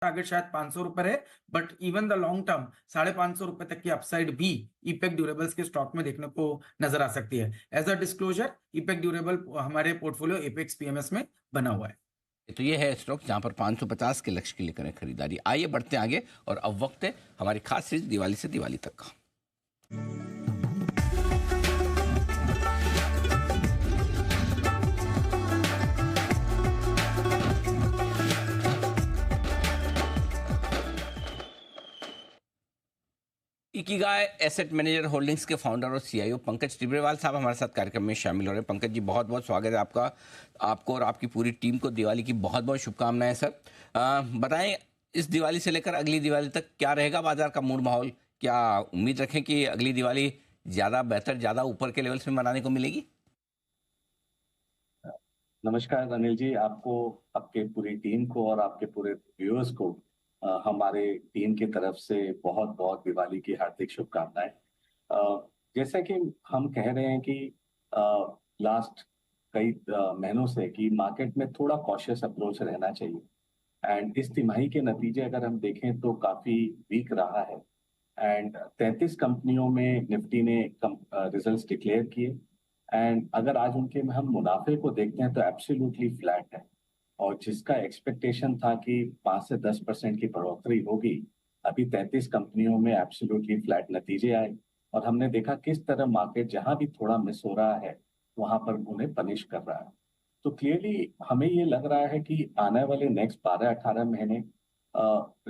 Target शायद 500 रुपए रहे, but even the long term 550 रुपए तक की अपसाइड भी इपेक्ट ड्यूरेबल्स के स्टॉक में देखने को नजर आ सकती है। As a disclosure, effect durable हमारे पोर्टफोलियो एपेक्स पीएमएस में बना हुआ है। तो ये है स्टॉक जहां पर 550 के लक्ष्य के लिए करें खरीदारी। आइए बढ़ते हैं आगे, और अब वक्त है हमारी खास सीरीज दिवाली से दिवाली तक का। इकिगाई एसेट मैनेजर होल्डिंग्स के फाउंडर और सीईओ पंकज टिब्रेवाल साहब हमारे साथ कार्यक्रम में शामिल हो रहे हैं। पंकज जी, बहुत बहुत स्वागत है आपका। आपको और आपकी पूरी टीम को दिवाली की बहुत बहुत शुभकामनाएं सर। बताएं, इस दिवाली से लेकर अगली दिवाली तक क्या रहेगा बाजार का मूड माहौल? क्या उम्मीद रखें कि अगली दिवाली ज़्यादा बेहतर, ज़्यादा ऊपर के लेवल्स में मनाने को मिलेगी? नमस्कार अनिल जी, आपको, आपके पूरी टीम को और आपके पूरे व्यूअर्स को हमारे टीम की तरफ से बहुत बहुत दिवाली की हार्दिक शुभकामनाएं। जैसा कि हम कह रहे हैं कि लास्ट कई महीनों से कि मार्केट में थोड़ा कॉशियस अप्रोच रहना चाहिए, एंड इस तिमाही के नतीजे अगर हम देखें तो काफी वीक रहा है। एंड 33 कंपनियों में निफ्टी ने रिजल्ट्स डिक्लेयर किए, एंड अगर आज उनके में हम मुनाफे को देखते हैं तो एब्सोल्युटली फ्लैट है। और जिसका एक्सपेक्टेशन था कि 5 से 10% की बढ़ोतरी होगी, अभी 33 कंपनियों में एब्सोल्युटली फ्लैट नतीजे आए। और हमने देखा किस तरह मार्केट जहां भी थोड़ा मिस हो रहा है वहां पर उन्हें पनिश कर रहा है। तो क्लियरली हमें ये लग रहा है कि आने वाले नेक्स्ट 12-18 महीने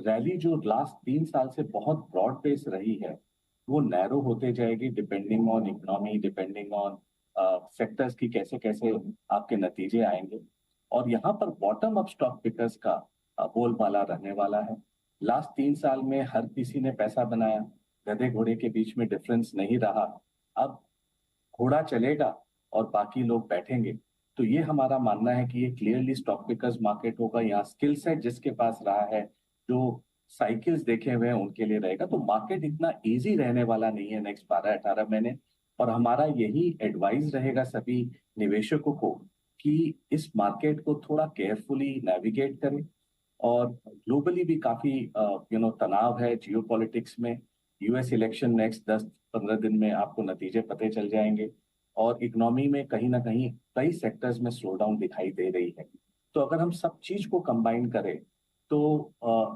रैली जो लास्ट 3 साल से बहुत ब्रॉड बेस रही है वो नैरो होते जाएगी, depending on economy, depending on sectors की कैसे कैसे आपके नतीजे आएंगे। और यहाँ पर बॉटम अप स्टॉक पिकर्स का बोलबाला रहने वाला है। लास्ट 3 साल में हर किसी ने पैसा बनाया, गधे घोड़े के बीच में डिफरेंस नहीं रहा। अब घोड़ा चलेगा और बाकी लोग बैठेंगे। तो ये हमारा मानना है कि ये क्लियरली स्टॉक पिकर्स मार्केट होगा। यहाँ स्किल सेट जिसके पास रहा है, जो साइकिल्स देखे हुए हैं उनके लिए रहेगा। तो मार्केट इतना इजी रहने वाला नहीं है नेक्स्ट 12-18 महीने। और हमारा यही एडवाइस रहेगा सभी निवेशकों को कि इस मार्केट को थोड़ा केयरफुली नेविगेट करें। और ग्लोबली भी काफी तनाव है जियोपॉलिटिक्स में। यूएस इलेक्शन नेक्स्ट 10-15 दिन में आपको नतीजे पते चल जाएंगे, और इकोनॉमी में कहीं ना कहीं कई सेक्टर्स में स्लो डाउन दिखाई दे रही है। तो अगर हम सब चीज को कंबाइन करें तो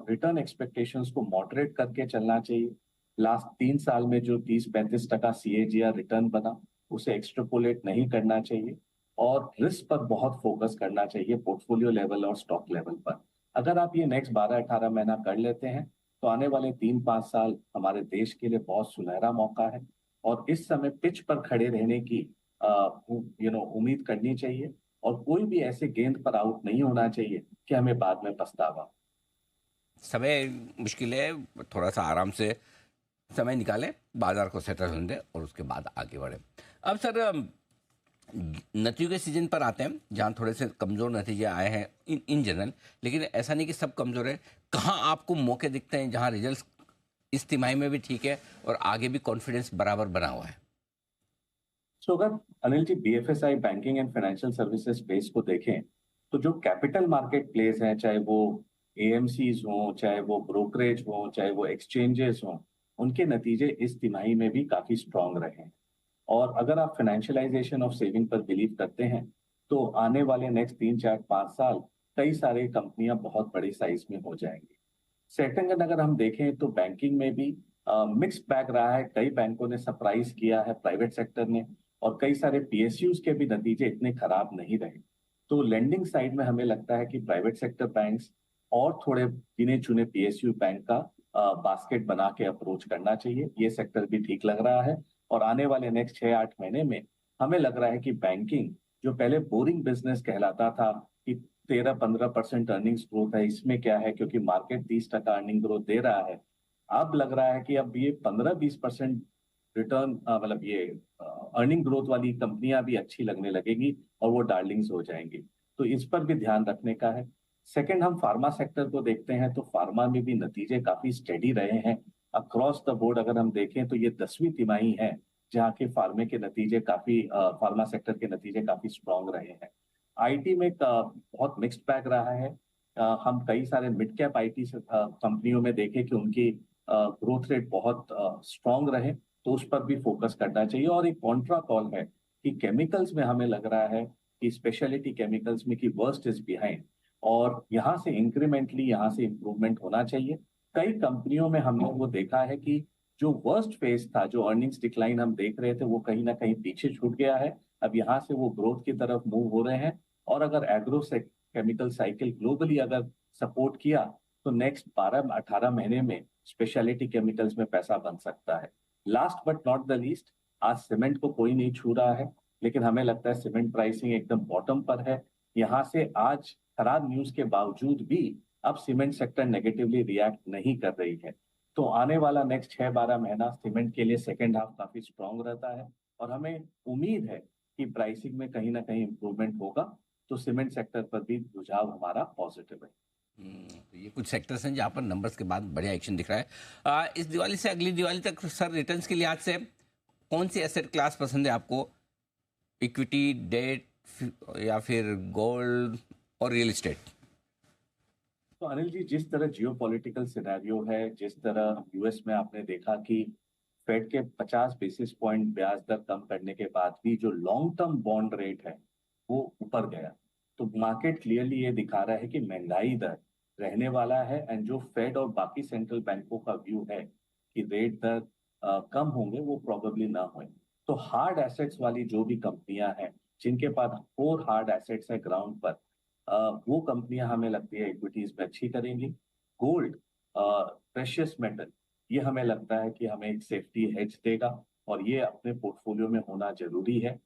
रिटर्न एक्सपेक्टेशंस को मॉडरेट करके चलना चाहिए। लास्ट 3 साल में जो 30-35% CAGR रिटर्न बना उसे एक्सट्रापोलेट नहीं करना चाहिए, और रिस्क पर बहुत फोकस करना चाहिए पोर्टफोलियो लेवल और स्टॉक लेवल पर। अगर आप ये नेक्स्ट 12-18 महीना कर लेते हैं तो आने वाले 3-5 साल हमारे देश के लिए बहुत सुनहरा मौका है। और इस समय पिच पर खड़े रहने की उम्मीद करनी चाहिए, और कोई भी ऐसे गेंद पर आउट नहीं होना चाहिए कि हमें बाद में पछतावा। समय मुश्किल है, थोड़ा सा आराम से समय निकालें, बाजार को सेटल होने दें और उसके बाद आगे बढ़ें। अब सर, नतीजों के सीजन पर आते हैं जहां थोड़े से कमज़ोर नतीजे आए हैं इन जनरल, लेकिन ऐसा नहीं कि सब कमज़ोर है। कहाँ आपको मौके दिखते हैं जहां रिजल्ट्स इस तिमाही में भी ठीक है और आगे भी कॉन्फिडेंस बराबर बना हुआ है? तो अगर Anil ji BFSI banking and financial services space को देखें तो जो कैपिटल मार्केट प्लेस हैं, चाहे वो AMCs हों, चाहे वो ब्रोकरेज हों, चाहे वो एक्सचेंजेस हों, उनके नतीजे इस तिमाही में भी काफी स्ट्रांग रहे हैं। और अगर आप फाइनेंशियलाइजेशन ऑफ सेविंग पर बिलीव करते हैं तो आने वाले नेक्स्ट 3-4-5 साल कई सारी कंपनियां बहुत बड़ी साइज में हो जाएंगी। सेकंड, अगर हम देखें तो बैंकिंग में भी मिक्स बैग रहा है। कई बैंकों ने सरप्राइज किया है, प्राइवेट सेक्टर ने, और कई सारे PSUs के भी नतीजे इतने खराब नहीं रहे। तो लेंडिंग साइड में हमें लगता है कि प्राइवेट सेक्टर बैंक्स और थोड़े गिने चुने PSU बैंक का बास्केट बना के अप्रोच करना चाहिए। ये सेक्टर भी ठीक लग रहा है। और आने वाले नेक्स्ट 6-8 महीने में हमें लग रहा है कि बैंकिंग, जो पहले बोरिंग बिजनेस कहलाता था कि 13-15% अर्निंग्स ग्रोथ है, इसमें क्या है क्योंकि मार्केट 30% अर्निंग ग्रोथ दे रहा है, अब लग रहा है कि अब ये 15-20% रिटर्न, मतलब ये अर्निंग ग्रोथ वाली कंपनियां भी अच्छी लगने लगेगी और वो डार्लिंग्स हो जाएंगी। तो इस पर भी ध्यान रखने का है। सेकंड, हम फार्मा सेक्टर को देखते हैं तो फार्मा में भी नतीजे काफी स्टेडी रहे हैं अक्रॉस द बोर्ड। अगर हम देखें तो ये 10वीं तिमाही है जहाँ के फार्मे के नतीजे काफी, फार्मा सेक्टर के नतीजे काफी स्ट्रांग रहे हैं। IT में बहुत मिक्स्ड बैग रहा है। हम कई सारे मिड कैप आईटी कंपनियों में देखें कि उनकी ग्रोथ रेट बहुत स्ट्रांग रहे, तो उस पर भी फोकस करना चाहिए। और एक कॉन्ट्रा कॉल है कि केमिकल्स में हमें लग रहा है कि स्पेशलिटी केमिकल्स में कि वर्स्ट इज बिहाइंड, और यहाँ से इंक्रीमेंटली यहाँ से इम्प्रूवमेंट होना चाहिए। कई कंपनियों में हमने वो देखा है कि जो वर्स्ट फेज था, जो अर्निंग्स डिक्लाइन हम देख रहे थे, वो कहीं ना कहीं पीछे छूट गया है। अब यहाँ से वो ग्रोथ की तरफ मूव हो रहे हैं। और अगर एग्रो केमिकल साइकिल ग्लोबली अगर सपोर्ट किया, तो नेक्स्ट 12-18 महीने में स्पेशलिटी केमिकल्स में पैसा बन सकता है। Last but not the least, आज सीमेंट को कोई नहीं छू रहा है, लेकिन हमें लगता है सीमेंट प्राइसिंग एकदम बॉटम पर है। यहाँ से आज खराब न्यूज के बावजूद भी अब सीमेंट सेक्टर नेगेटिवली रिएक्ट नहीं कर रही है। तो आने वाला नेक्स्ट 6-12 महीना सीमेंट के लिए सेकेंड हाफ काफी स्ट्रांग रहता है, और हमें उम्मीद है कि प्राइसिंग में कहीं ना कहीं इंप्रूवमेंट होगा। तो सीमेंट सेक्टर पर भी रुझाव हमारा पॉजिटिव है। तो ये कुछ सेक्टर्स हैं जहाँ पर नंबर्स के बाद बढ़िया एक्शन दिख रहा है। इस दिवाली से अगली दिवाली तक सर रिटर्न्स के लिहाज से कौन सी एसेट क्लास पसंद है आपको? इक्विटी, डेट या फिर गोल्ड और रियल एस्टेट? तो अनिल जी, जिस तरह जियोपॉलिटिकल सिनेरियो है, जिस तरह यूएस में आपने देखा कि फेड के 50 बेसिस पॉइंट ब्याज दर कम करने के बाद भी जो लॉन्ग टर्म बॉन्ड रेट है वो ऊपर गया, तो मार्केट क्लियरली ये दिखा रहा है कि महंगाई दर रहने वाला है। एंड जो फेड और बाकी सेंट्रल बैंकों का व्यू है कि रेट दर कम होंगे, वो प्रोबेबली ना होए। तो हार्ड एसेट्स वाली जो भी कंपनियां हैं, जिनके पास कोर हार्ड एसेट्स है ग्राउंड पर, वो कंपनियां हमें लगती है इक्विटीज में अच्छी करेंगी। गोल्ड, प्रेशियस मेटल, ये हमें लगता है कि हमें एक सेफ्टी हेज देगा, और ये अपने पोर्टफोलियो में होना जरूरी है।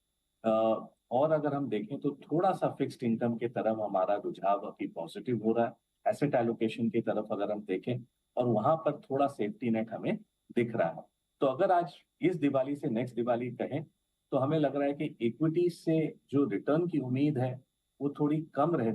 और अगर हम देखें तो थोड़ा सा फिक्स्ड इनकम की तरफ हमारा रुझाव अभी पॉजिटिव हो रहा है। एसेट एलोकेशन की तरफ अगर हम देखें, और वहां पर थोड़ा सेफ्टी नेट हमें दिख रहा है। तो अगर आज इस दिवाली से नेक्स्ट दिवाली कहें, तो हमें लग रहा है कि इक्विटीज से जो रिटर्न की उम्मीद है वो थोड़ी कम रहनी